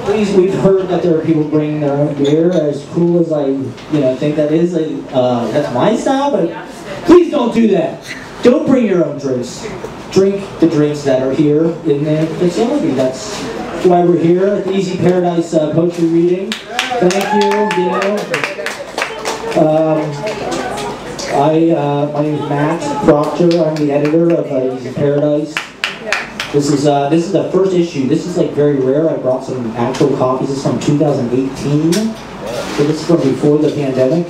Please, we've heard that there are people bringing their own beer. As cool as I, think that is, that's my style. But please don't do that. Don't bring your own drinks. Drink the drinks that are here in the facility. That's why we're here at the Easy Paradise poetry reading. Thank you. My name is Matt Proctor. I'm the editor of Easy Paradise. This is the first issue. This is like very rare. I brought some actual copies. This is from 2018. So this is from before the pandemic.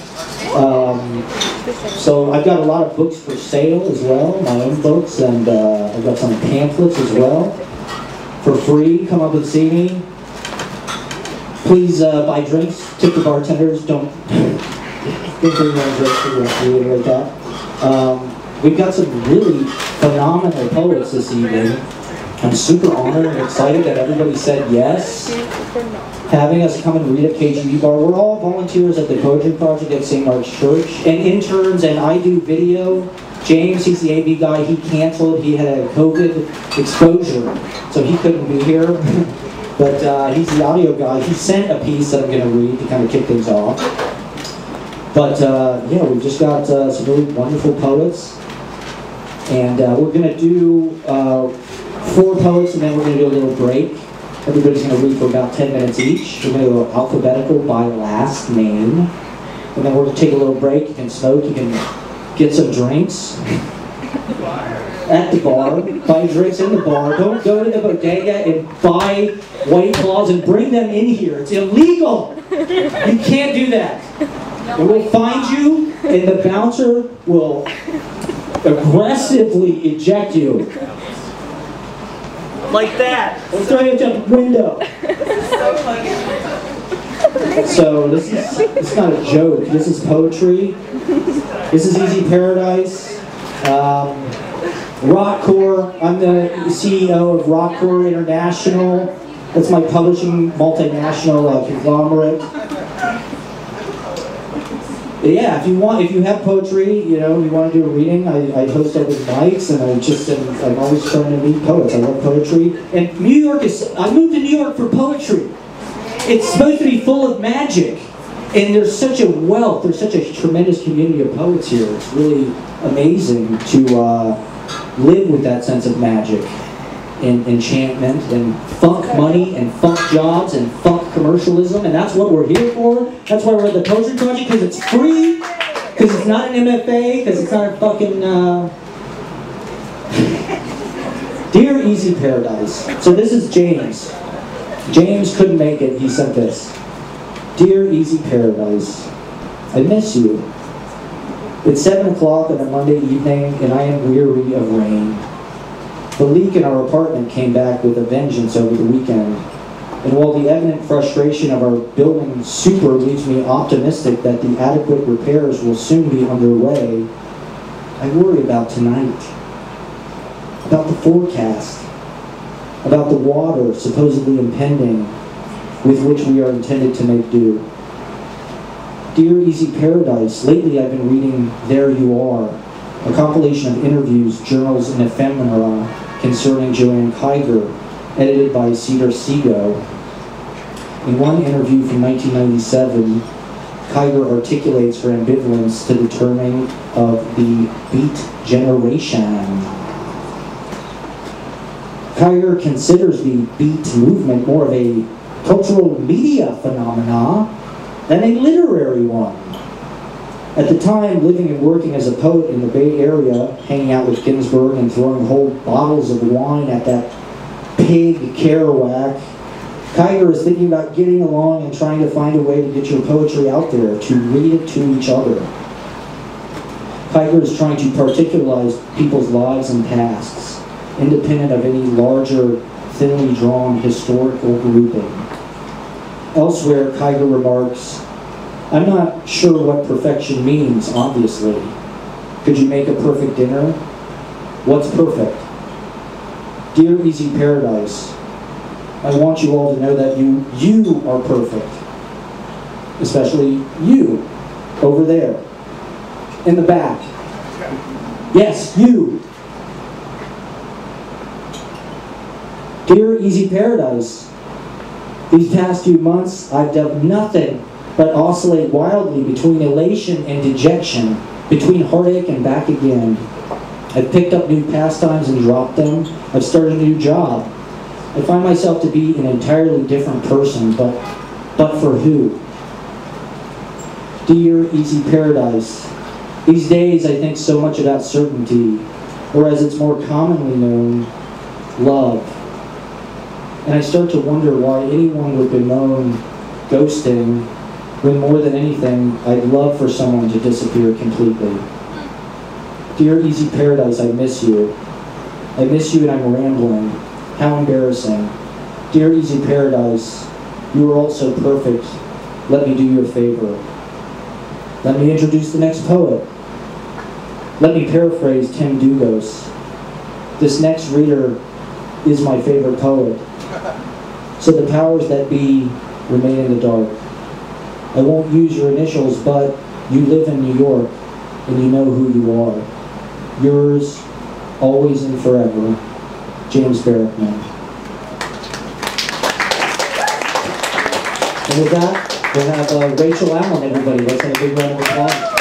So I've got a lot of books for sale as well, my own books, and I've got some pamphlets as well for free. Come up and see me. Please buy drinks. Tip the bartenders. Don't bring your own drinks for the rest of the like that. We've got some really phenomenal poets this evening. I'm super honored and excited that everybody said yes, having us come and read at KGB Bar. We're all volunteers at the Poetry Project at St. Mark's Church, and interns, and I do video. James, he's the AV guy, he canceled. He had a COVID exposure, so he couldn't be here. But he's the audio guy. He sent a piece that I'm going to read to kind of kick things off. But yeah, we've just got some really wonderful poets, and we're going to do 4 poets, and then we're going to do a little break. Everybody's going to read for about 10 minutes each. We're going to go alphabetical by last name, and then we're going to take a little break. You can smoke, you can get some drinks at the bar, buy drinks in the bar. Don't go to the bodega and buy White Claws and bring them in here. It's illegal. You can't do that. It will find you, and the bouncer will aggressively eject you. Like that. We'll throw you out the window. So it's not a joke. This is poetry. This is Easy Paradise. Rockcore. I'm the CEO of Rockcore International. That's my publishing multinational conglomerate. Yeah, if you have poetry, you want to do a reading, I host open mics, and I'm always trying to meet poets. I love poetry. And I moved to New York for poetry. It's supposed to be full of magic. And there's such a wealth, there's such a tremendous community of poets here. It's really amazing to live with that sense of magic and enchantment and funk money and funk jobs and funk commercialism, and that's what we're here for. That's why we're at the Poetry Project, because it's free, because it's not an MFA, because it's not a fucking Dear Easy Paradise. So this is James. James couldn't make it, he sent this. Dear Easy Paradise, I miss you. It's 7 o'clock on a Monday evening, and I am weary of rain. The leak in our apartment came back with a vengeance over the weekend, and while the evident frustration of our building super leaves me optimistic that the adequate repairs will soon be underway, I worry about tonight, about the forecast, about the water supposedly impending with which we are intended to make do. Dear Easy Paradise, lately I've been reading There You Are, a compilation of interviews, journals, and ephemera concerning Joanne Kiger, edited by Cedar Seago. In one interview from 1997, Kiger articulates her ambivalence to the terming of the Beat Generation. Kiger considers the Beat movement more of a cultural media phenomena than a literary one. At the time, living and working as a poet in the Bay Area, hanging out with Ginsberg and throwing whole bottles of wine at that pig Kerouac, Kiger is thinking about getting along and trying to find a way to get your poetry out there, to read it to each other. Kiger is trying to particularize people's lives and pasts, independent of any larger, thinly drawn historical grouping. Elsewhere, Kiger remarks, I'm not sure what perfection means, obviously. Could you make a perfect dinner? What's perfect? Dear Easy Paradise, I want you all to know that you are perfect. Especially you, over there, in the back. Yes, you. Dear Easy Paradise, these past few months I've done nothing but oscillate wildly between elation and dejection, between heartache and back again. I've picked up new pastimes and dropped them. I've started a new job. I find myself to be an entirely different person, but for who? Dear Easy Paradise, these days I think so much about certainty, or as it's more commonly known, love. And I start to wonder why anyone would bemoan ghosting when more than anything, I'd love for someone to disappear completely. Dear Easy Paradise, I miss you. I miss you and I'm rambling. How embarrassing. Dear Easy Paradise, you are all so perfect. Let me do you a favor. Let me introduce the next poet. Let me paraphrase Tim Dugos. This next reader is my favorite poet. So the powers that be remain in the dark. I won't use your initials, but you live in New York, and you know who you are. Yours, always and forever, James Barrickman. And with that, we'll have Rachel Allen, everybody. Let's have a big round of applause.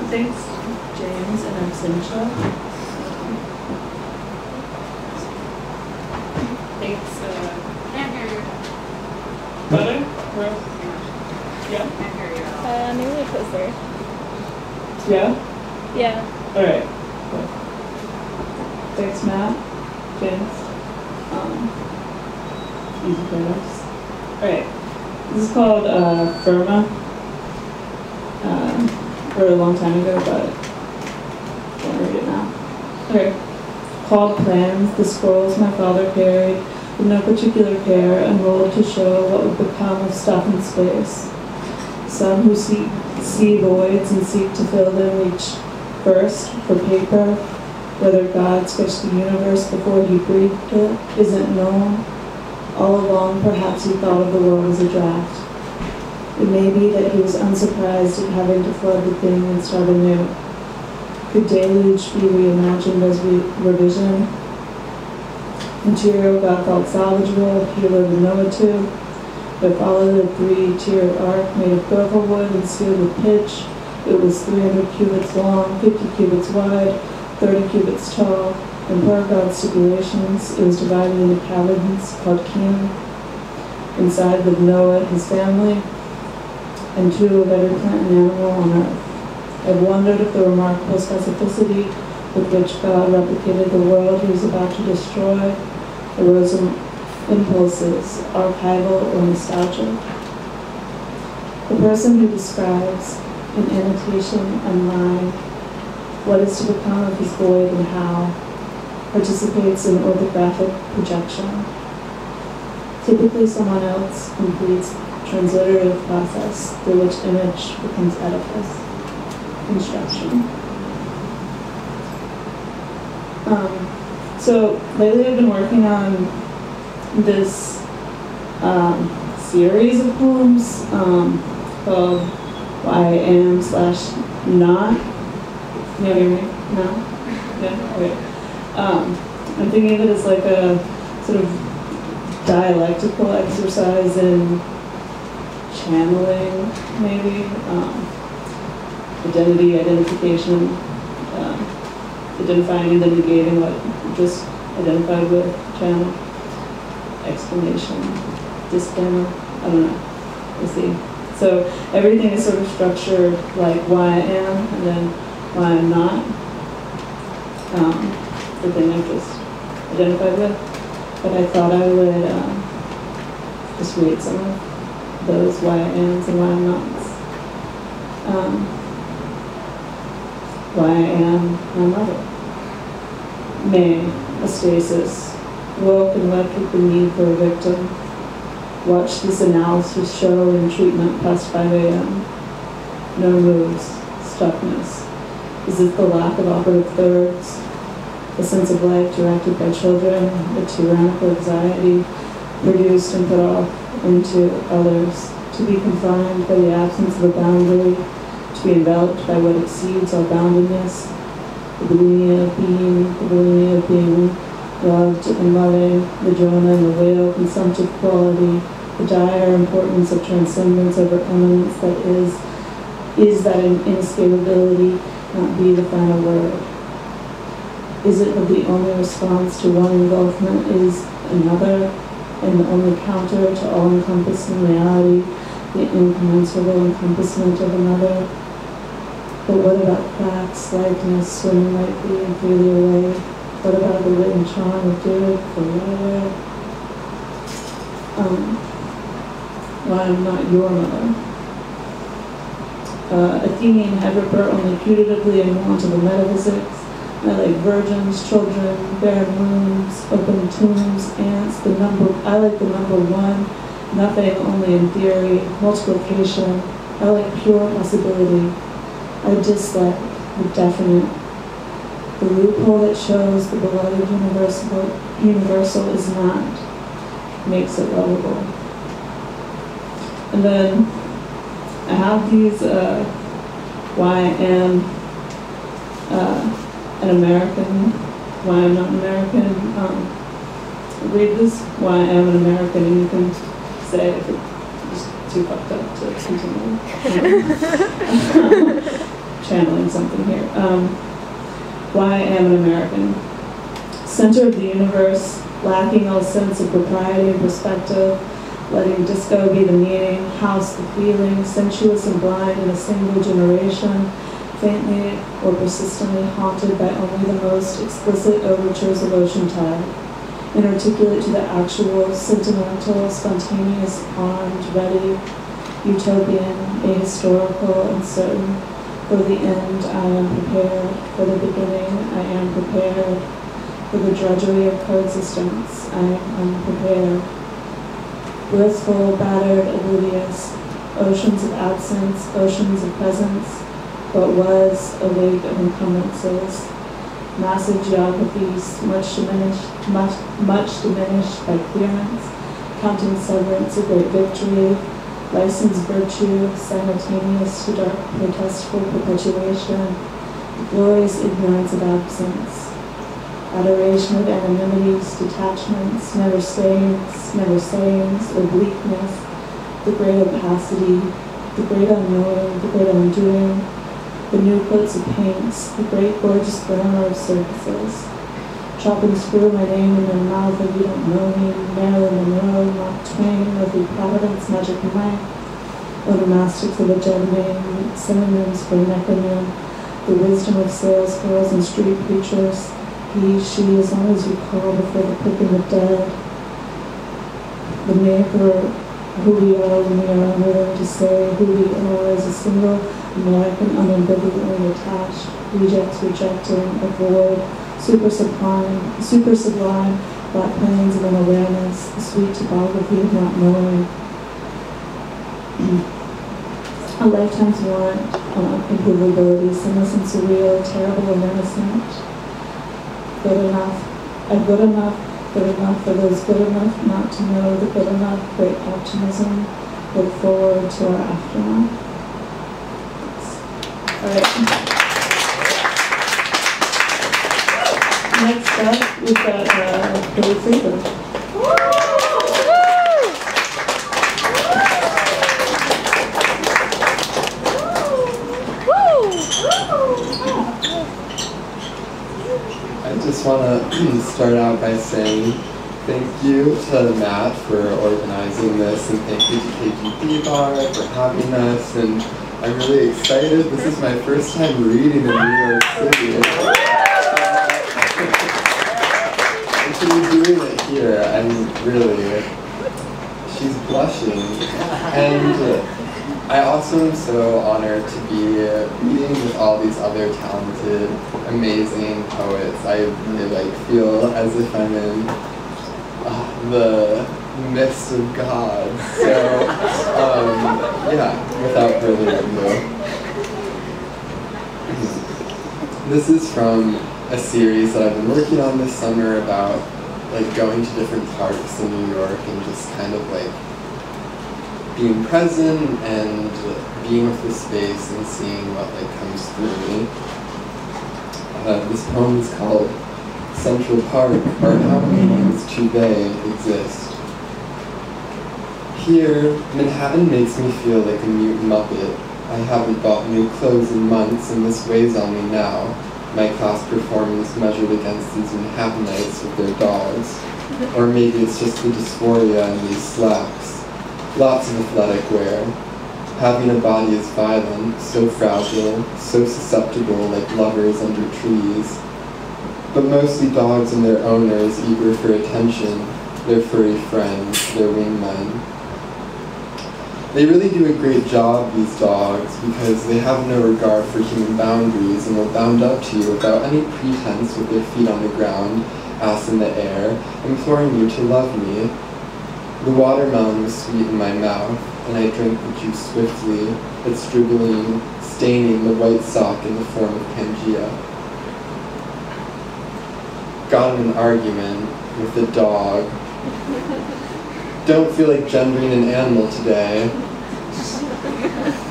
Thanks, James and Absentia. Thanks, can't hear you. Better? Yeah? Can't hear you. Maybe a little closer. Yeah? Yeah. Alright. Thanks, Matt. James. Easy Paradise. Alright. This is called Firma. Wrote a long time ago, but I want to read it now. Okay. Called plans, the scrolls my father carried, with no particular care, unrolled to show what would become of stuff in space. Some who see voids and seek to fill them reach first for paper. Whether God sketched the universe before he breathed it isn't known. All along, perhaps he thought of the world as a draft. It may be that he was unsurprised at having to flood the thing and start anew. Could deluge be reimagined as revision? Material God felt salvageable, he lived in Noah too. But followed a 3-tier arc made of gopher wood and sealed with pitch. It was 300 cubits long, 50 cubits wide, 30 cubits tall, and per God's stipulations, it was divided into caverns called Kim. Inside lived Noah, his family, and 2 of every plant and animal on earth. I've wondered if the remarkable specificity with which God replicated the world he was about to destroy arose impulses, archival or nostalgia. The person who describes, in annotation and line, what is to become of his void and how, participates in orthographic projection. Typically someone else completes transliterative process through which image becomes edifice, construction. So lately I've been working on this series of poems called Why I Am / Not. Can you hear me? No? Yeah? Okay. I'm thinking of it as like a sort of dialectical exercise in channeling, maybe, identity, identification, identifying and then negating what you just identified with, channel, explanation, disclaimer, I don't know, we'll see. So everything is sort of structured like why I am and then why I'm not, the thing I've just identified with. But I thought I would just read some of those why I ams and why I'm nots. Why I am my mother. May, a stasis, woke and wept with the need for a victim. Watched this analysis show in treatment past 5 a.m. No moves, stuckness. Is it the lack of operative thirds? A sense of life directed by children, a tyrannical anxiety produced and put off into others, to be confined by the absence of a boundary, to be enveloped by what exceeds our boundedness, the bulimia of being loved and loving, the Jonah and the whale consumptive quality, the dire importance of transcendence over eminence that is that inescapability not be the final word? Is it that the only response to one engulfment is another, and the only counter to all-encompassing reality, the incommensurable encompassment of another? But what about cracks, lightness, swimming lightly and freely away? What about the written charm of good forever? Why I'm not your mother. Athenian Heberper only putatively in want of the metaphysics. I like virgins, children, barren wombs, open tombs, ants, I like the number one, nothing only in theory, multiplication. I like pure possibility. I dislike the definite. The loophole that shows the beloved universal is not, makes it lovable. And then I have these, why I am an American, why I'm not an American. Read this, why I am an American, and you can say if it's too fucked up to continue. Channeling something here. Why I am an American. Center of the universe, lacking all sense of propriety and perspective, letting disco be the meaning, house the feeling, sensuous and blind in a single generation, faintly or persistently haunted by only the most explicit overtures of ocean tide, inarticulate to the actual, sentimental, spontaneous, armed, ready, utopian, ahistorical, uncertain. For the end, I am prepared. For the beginning, I am prepared. For the drudgery of coexistence, I am unprepared. Blissful, battered, oblivious, oceans of absence, oceans of presence, what was a wake of encumbrances, massive geographies, much diminished by clearance, counting severance a great victory, licensed virtue, simultaneous to dark protestful perpetuation, glorious ignorance of absence, adoration of anonymities, detachments, never sayings, obliqueness, the great opacity, the great unknowing, the great undoing, the new coats of paints, the great gorgeous glamour of surfaces, chopping through my name in their mouth if you don't know me, Marilyn Monroe, Mark Twain, Lovely Providence, Magic Mike, onomastics of a gentleman, synonyms for necronym, the wisdom of sales girls and street preachers, he, she, as long as you call before the quick and the dead, the maker, who we are when we are unwilling to say who we are as a single American unambiguously attached, rejects, rejecting, avoid, super sublime, black plains of unawareness, the sweet topography of not knowing. A lifetime's warrant, improvability, sinless and surreal, terrible and innocent. Good enough, good enough for those good enough not to know the good enough, great optimism, look forward to our aftermath. All right. Next up, we've got Hillie Friedland. I just want to start out by saying thank you to Matt for organizing this, and thank you to KGB Bar for having us, and I'm really excited. This is my first time reading in New York City. To be doing it here, I'm really, she's blushing. And I also am so honored to be reading with all these other talented, amazing poets. I really feel as if I'm in the midst of God. So, yeah, without further ado. This is from a series that I've been working on this summer about like going to different parks in New York and just kind of like being present and being with the space and seeing what like comes through me. This poem is called Central Park, or How Meanings Too Vague Exist. Here, Manhattan makes me feel like a mute muppet. I haven't bought new clothes in months, and this weighs on me now. My class performance measured against these Manhattanites with their dogs. Or maybe it's just the dysphoria in these slacks. Lots of athletic wear. Having a body is violent, so fragile, so susceptible like lovers under trees. But mostly dogs and their owners eager for attention, their furry friends, their wingmen. They really do a great job, these dogs, because they have no regard for human boundaries and will bound up to you without any pretense with their feet on the ground, ass in the air, imploring you to love me. The watermelon was sweet in my mouth, and I drank the juice swiftly, its dribbling, staining the white sock in the form of Pangea. Got in an argument with the dog. Don't feel like gendering an animal today.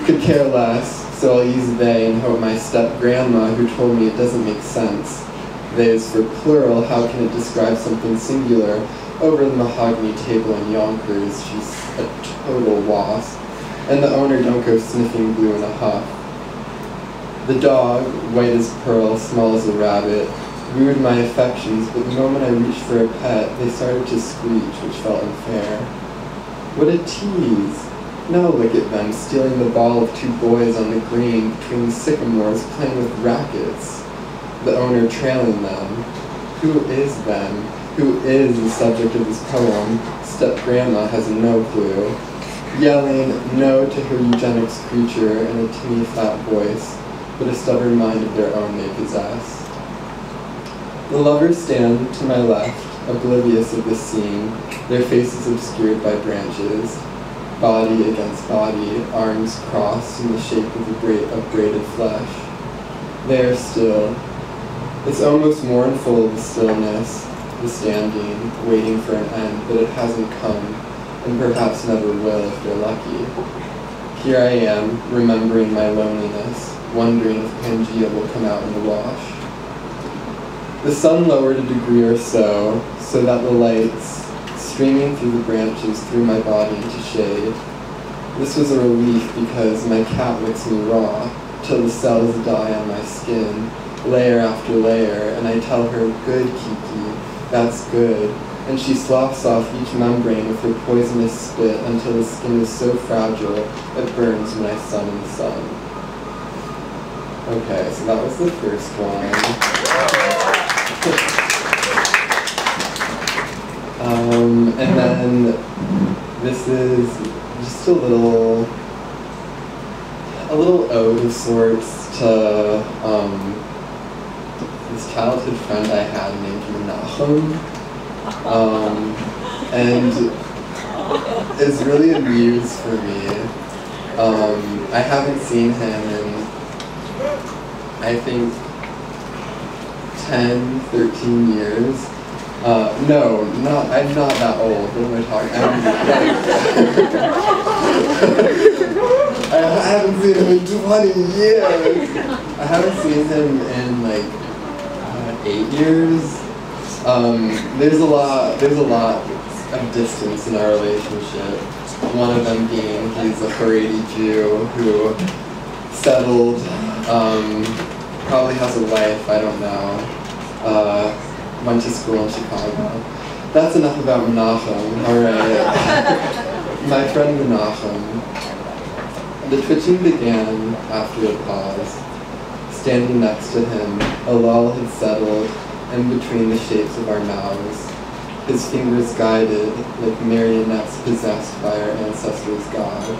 Could care less, so I'll use they and hope my step-grandma who told me it doesn't make sense. They is for plural, how can it describe something singular? Over the mahogany table in Yonkers, she's a total wasp. And the owner don't go sniffing glue in a huff. The dog, white as pearl, small as a rabbit, wooed my affections, but the moment I reached for a pet, they started to screech, which felt unfair. What a tease! Now look at them, stealing the ball of two boys on the green between sycamores, playing with rackets. The owner trailing them. Who is them? Who is the subject of this poem? Step-grandma has no clue. Yelling no to her eugenics creature in a tinny flat voice, but a stubborn mind of their own they possess. The lovers stand to my left, oblivious of the scene, their faces obscured by branches, body against body, arms crossed in the shape of braided flesh. They are still. It's almost mournful, the stillness, the standing, waiting for an end, but it hasn't come, and perhaps never will if they're lucky. Here I am, remembering my loneliness, wondering if Pangea will come out in the wash. The sun lowered a degree or so that the lights, streaming through the branches, threw my body into shade. This was a relief because my cat licks me raw, till the cells die on my skin, layer after layer, and I tell her, good Kiki, that's good, and she sloughs off each membrane with her poisonous spit until the skin is so fragile it burns when I sun in the sun. Okay, so that was the first one. And then this is just a little ode of sorts to this childhood friend I had named Menachem, and is really a muse for me. I haven't seen him in, I think, 10, 13 years. No, I'm not that old. What am I talking I haven't seen him in 20 years. I haven't seen him in like 8 years. There's a lot of distance in our relationship. One of them being he's a Haredi Jew who settled, probably has a wife, I don't know. Went to school in Chicago. That's enough about Menachem, alright. My friend Menachem. The twitching began after a pause. Standing next to him, a lull had settled in between the shapes of our mouths. His fingers guided like marionettes possessed by our ancestors' god.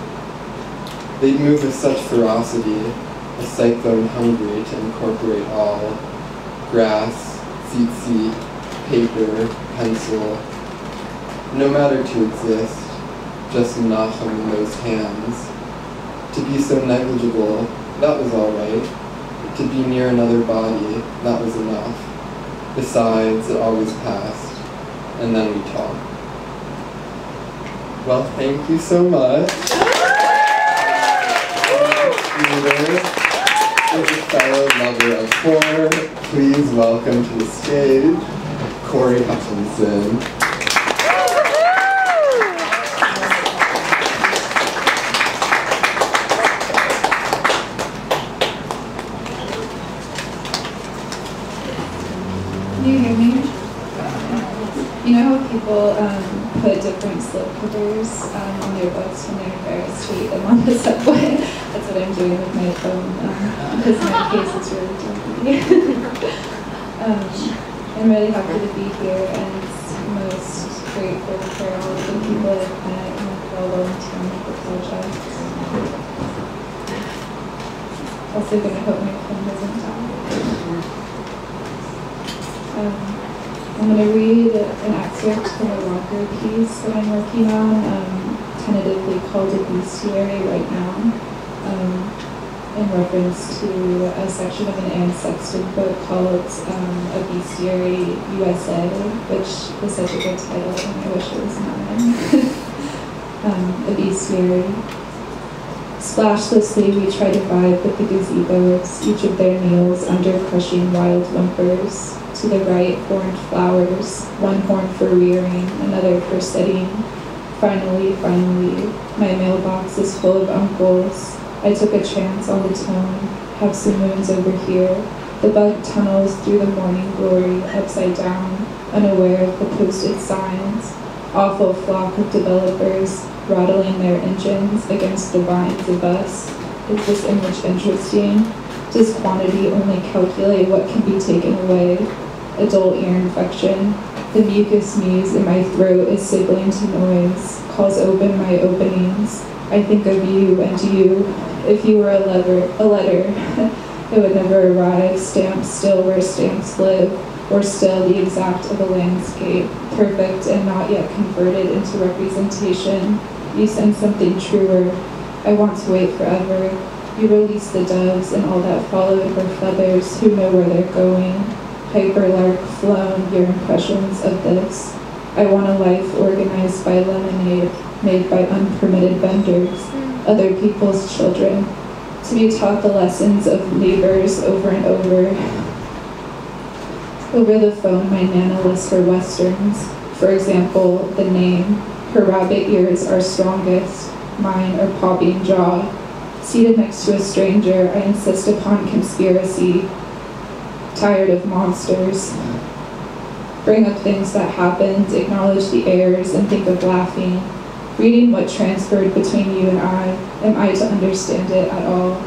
They'd move with such ferocity, a cyclone hungry to incorporate all. Grass, seat, paper, pencil. No matter to exist, just Menachem in those hands. To be so negligible, that was all right. To be near another body, that was enough. Besides, it always passed, and then we talked. Well, thank you so much. As a fellow lover of horror, please welcome to the stage, Cori Hutchinson. Can you hear me? You know how people put different slipcovers on their books when they're embarrassed to eat them on the subway? That's what I'm doing with my phone, because in my case it's really dirty. I'm really happy to be here, and most grateful for all of the people I've met and for all volunteering with the project. Also going to hope my phone doesn't die. I'm going to read an excerpt from a Walker piece that I'm working on, tentatively called a bestiary right now, in reference to a section of an Anne Sexton book called A Bestiary USA, which is such a good title, and I wish it was mine. A bestiary. Splashlessly we try to vibe with the gazebos, each of their meals under crushing wild whimpers. To the right, horned flowers, one horn for rearing, another for sitting. Finally, my mailbox is full of uncles. I took a chance on the tone, have some moons over here. The bug tunnels through the morning glory, upside down, unaware of the posted signs. Awful flock of developers, rattling their engines against the vines of us. Is this image interesting? Does quantity only calculate what can be taken away? Adult ear infection. The mucus muse in my throat is signaling to noise, calls open my openings. I think of you and you. If you were a letter, it would never arrive, stamped still where stamps live, or still the exact of a landscape, perfect and not yet converted into representation. You send something truer. I want to wait forever. You release the doves and all that followed were feathers who know where they're going. Hyperlark flown, your impressions of this. I want a life organized by lemonade, made by unpermitted vendors, other people's children, to be taught the lessons of neighbors over and over. Over the phone, my Nana lists her westerns. For example, the name. Her rabbit ears are strongest, mine are popping jaw. Seated next to a stranger, I insist upon conspiracy. Tired of monsters. Bring up things that happened, acknowledge the errors, and think of laughing. Reading what transferred between you and I, am I to understand it at all?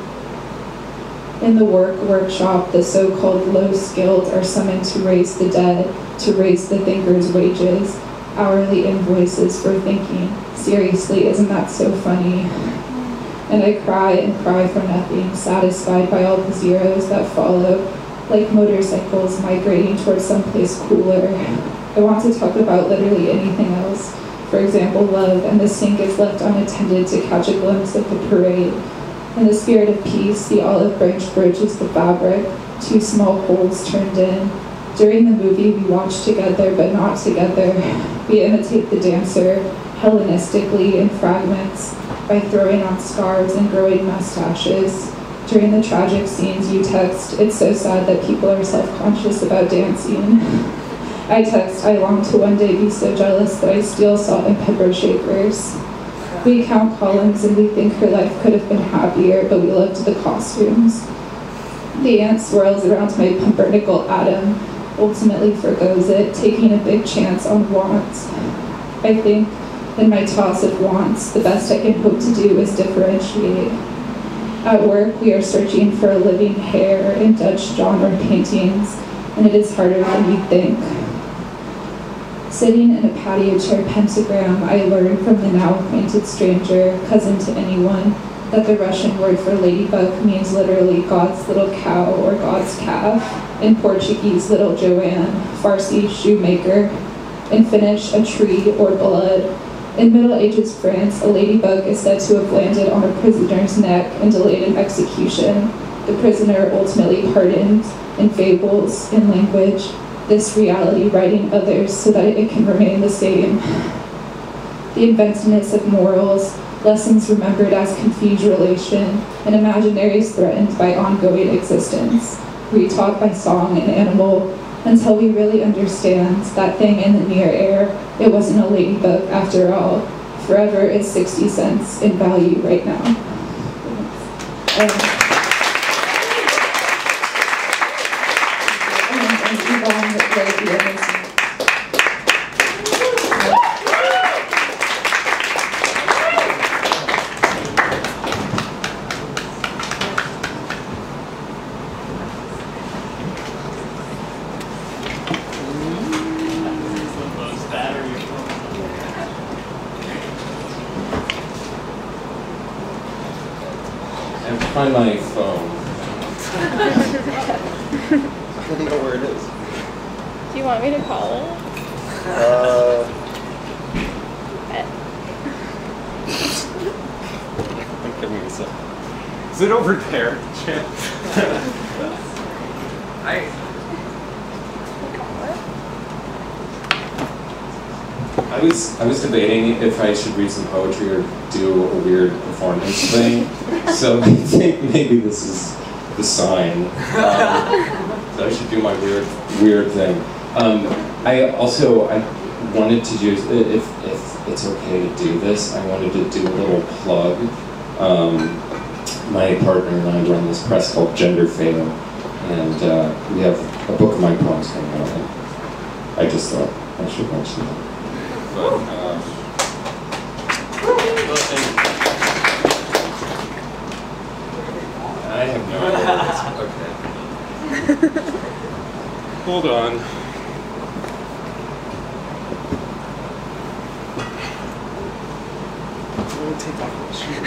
In the workshop, the so-called low-skilled are summoned to raise the dead, to raise the thinker's wages, hourly invoices for thinking. Seriously, isn't that so funny? And I cry and cry for nothing, satisfied by all the zeros that follow, like motorcycles migrating towards someplace cooler. I want to talk about literally anything else. For example, love, and the sink is left unattended to catch a glimpse of the parade. In the spirit of peace, the olive branch broaches the fabric, 2 small holes turned in. During the movie, we watch together, but not together. We imitate the dancer, Hellenistically in fragments, by throwing on scarves and growing mustaches. During the tragic scenes, you text, it's so sad that people are self-conscious about dancing. I text, I long to one day be so jealous that I steal salt and pepper shakers. We count columns and we think her life could have been happier, but we loved the costumes. The ant swirls around my pumpernickel atom, ultimately forgoes it, taking a big chance on wants. I think, in my toss of wants, the best I can hope to do is differentiate. At work, we are searching for a living hair in Dutch genre paintings, and it is harder than we think. Sitting in a patio chair pentagram, I learned from the now acquainted stranger, cousin to anyone, that the Russian word for ladybug means literally God's little cow or God's calf, in Portuguese, little Joanne, Farsi, shoemaker, in Finnish, a tree or blood. In Middle Ages France, a ladybug is said to have landed on a prisoner's neck and delayed an execution. The prisoner ultimately pardoned. In fables, in language, this reality writing others so that it can remain the same. the inventiveness of morals, lessons remembered as confederation, and imaginaries threatened by ongoing existence, retaught by song and animal, until we really understand that thing in the near air, it wasn't a ladybug after all. Forever is 60 cents in value right now. Yvonne Lebien. Find my phone. I don't know where it is. Do you want me to call it? Give me a sec. Is it over there, Chip? I was debating if I should read some poetry or do a weird performance thing. So I think maybe this is the sign. So I should do my weird thing. I wanted to do, if it's okay to do this, I wanted to do a little plug. My partner and I run this press called Gender Fatal, and we have a book of my poems coming out, and I just thought I should mention that. But, I have no idea what it is. Okay. Hold on. I'm gonna take off my shoes.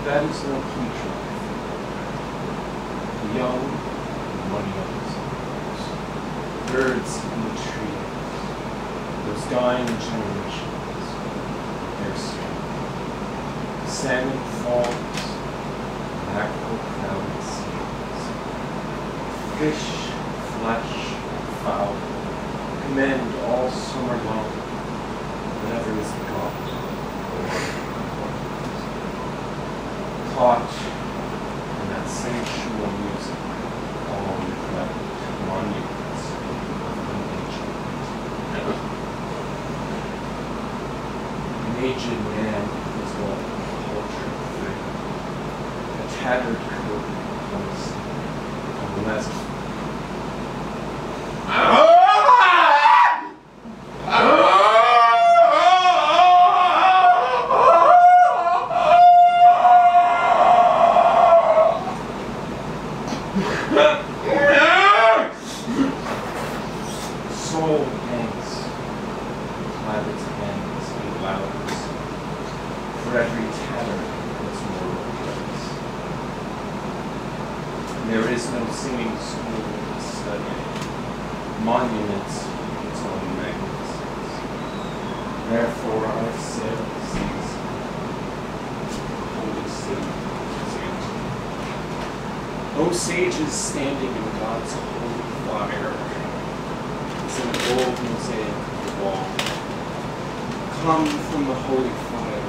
That is no creature. The young and money on the stars. Birds in the trees. Those dying generations. Their strength. Salmon falls. Mackerel crowded seas. Fish, flesh, fowl. Commend all summer long. Whatever is God. Caught in that sensual music, all neglect monuments of nature. An aged man is what cultured thing, a tattered coat placed on the last. every tatter its mortal place. There is no singing school to study, monuments its own magnificence. Therefore our sail sees holy city Santa. O sages standing in God's holy fire, is an old mosaic of the wall. Come from the holy fire,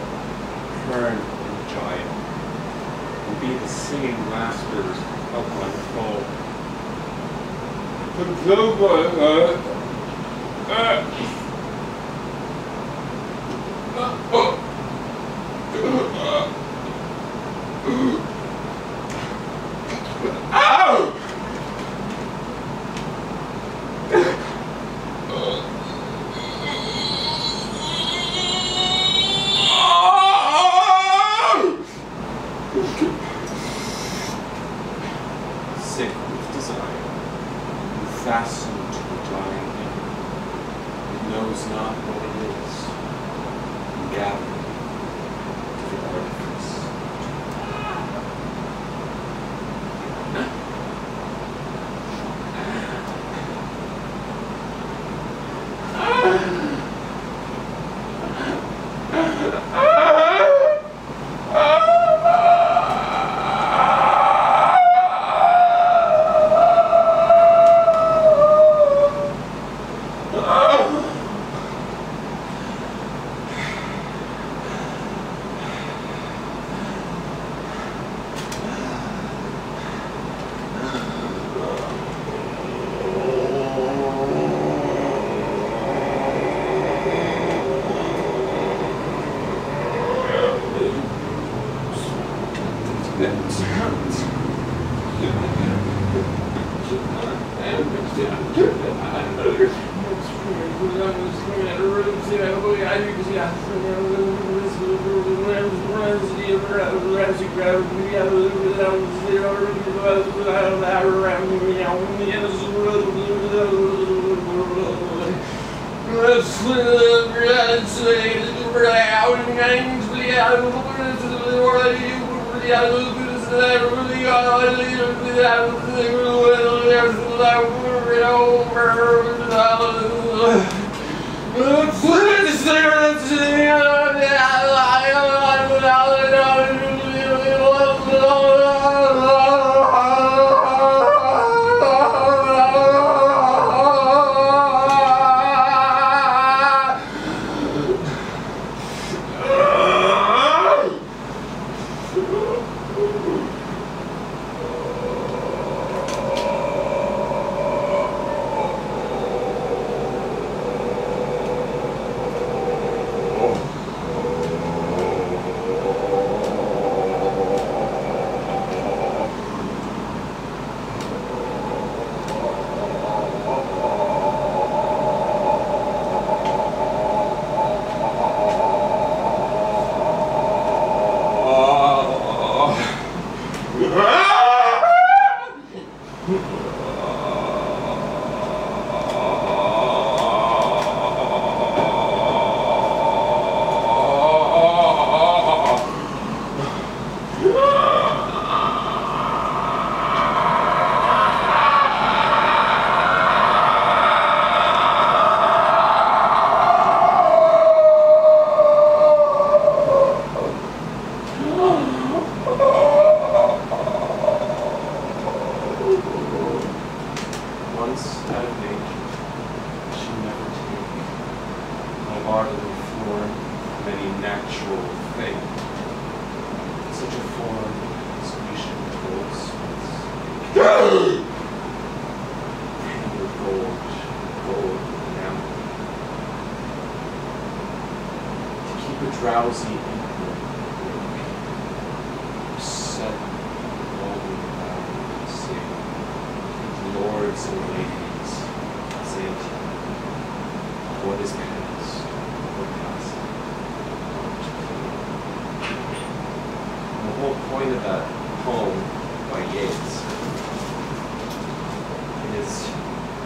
Kern and Giant, and be the singing masters of my foe. Sick with desire, and fastened to the dying end, it knows not what it is, and gathered to the artifice.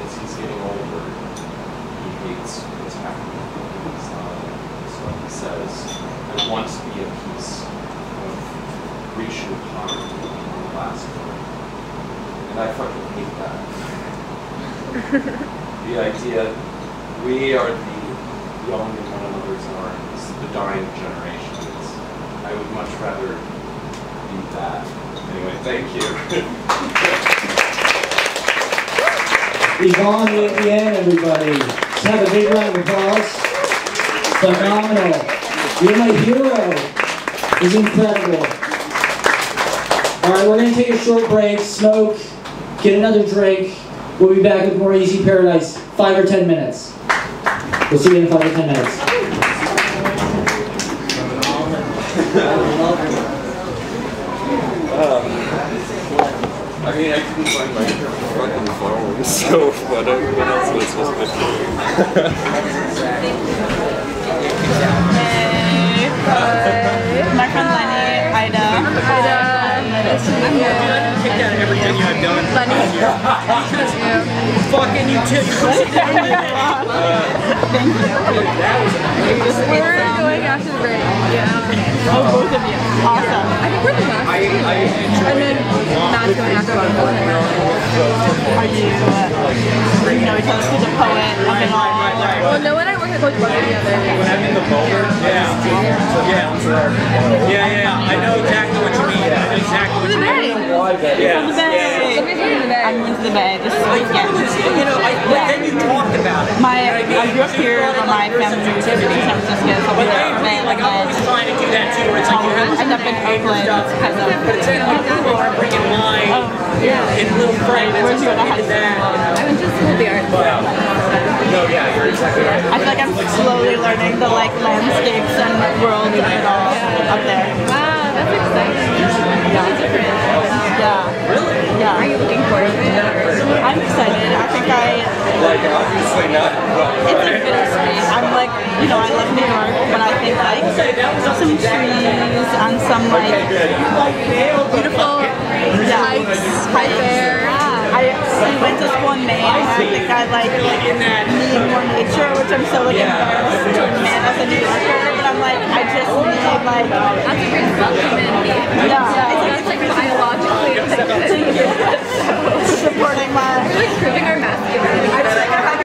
As he's getting older, he hates what's happening. He's not what he says. I want to be a piece of racial poverty on the last word. And I fucking hate that. The idea, we are the young in one another's arms, the dying generations. I would much rather be that. Anyway, thank you. Yvonne Lebien, everybody. Let's have a big round of applause. Phenomenal. You're my hero. It's incredible. All right, we're going to take a short break, smoke, get another drink. We'll be back with more Easy Paradise, 5 or 10 minutes. We'll see you in 5 or 10 minutes. I mean, I couldn't find my fucking phone, so what else was I supposed to do? Hey. My friend Lenny, Ida. Nice to meet you. I've kicked out everything you have done. Lenny. Nice to meet you. Fucking you too. Thank you. We're going after the break. Yeah. Oh, both of you. Awesome. I think we're the last. And then Matt's going after one more. Are you, know each other through the poet of it all? Well, no one I work with both together. When I'm in the boulder, yeah. I know exactly what you mean. I know exactly what you mean. Yeah. The Bay. I'm going to the Bay this weekend. You know, then you talked about it. I grew up here, but my family moved to San Francisco, so we were from Bay. Like, I'm always trying to do that too, where it's like you have I end up in Oakland because of. but it's like people are bringing wine in little fragments. We're doing a high school. I went to school the art. No, yeah, you're exactly right. I feel like I'm slowly learning the landscapes and world of it all up there. Wow, that's exciting. Really different. Yeah. Really? Yeah. Are you looking forward to it? I'm excited. I think Like, obviously not. it's like bittersweet. I'm like, I love New York, but I think some trees and some beautiful hikes there. I went to school in Maine, and I think I need more nature, which I'm so embarrassed to admit as a New Yorker. But I'm I just need